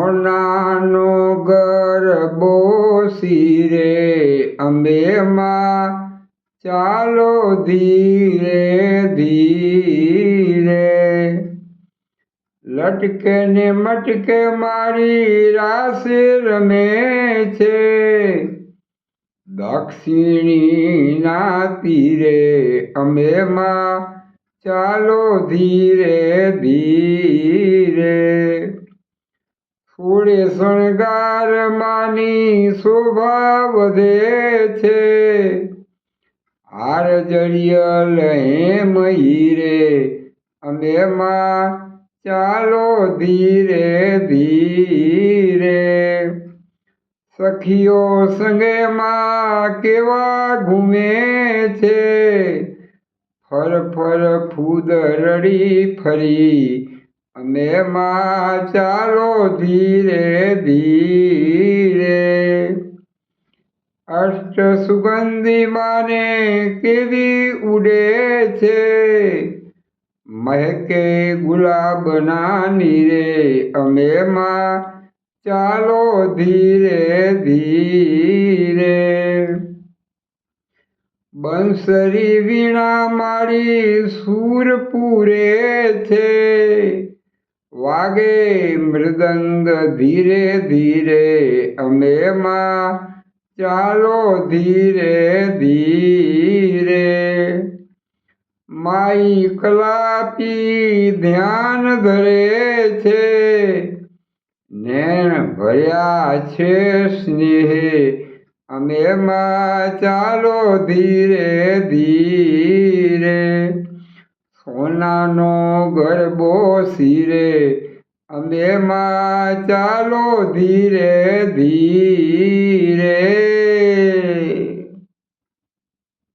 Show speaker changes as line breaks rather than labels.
સોનાનો ગરબો શિરે અંબે માં ચાલો ધીરે ધીરે, લટકે ને મટકે મારી રાસ રમે છે, દક્ષિણીના તીરે અંબે માં ચાલો ધીરે ધીરે, ફૂલે શણગાર માની શોભા વધે છે, હાર જડિયલ હેમ હીરે અંબે માં ચાલો ધીરે ધીરે, સખીઓ સંગે માં કેવા ઘૂમે છે, ફર ફર ફૂદરડી ફરી અંબે માં ચાલો ધીરે ધીરે, અષ્ટ સુગંધી માને કેવી ઉડે છે, મહેકે ગુલાબના નીરે અંબે માં ચાલો ધીરે ધીરે, બંસરી વીણા મારી સૂર પૂરે છે, વાગે મૃદંગ ધીરે ધીરે અંબે માં ચાલો ધીરે ધીરે, માઈ કલાપી ધ્યાન ધરે છે, નેણ ભર્યા છે સ્નેહે અંબે માં ચાલો ધીરે ધીરે, સોનાનો ગરબો શિરે અંબે માં ચાલો ધીરે ધીરે।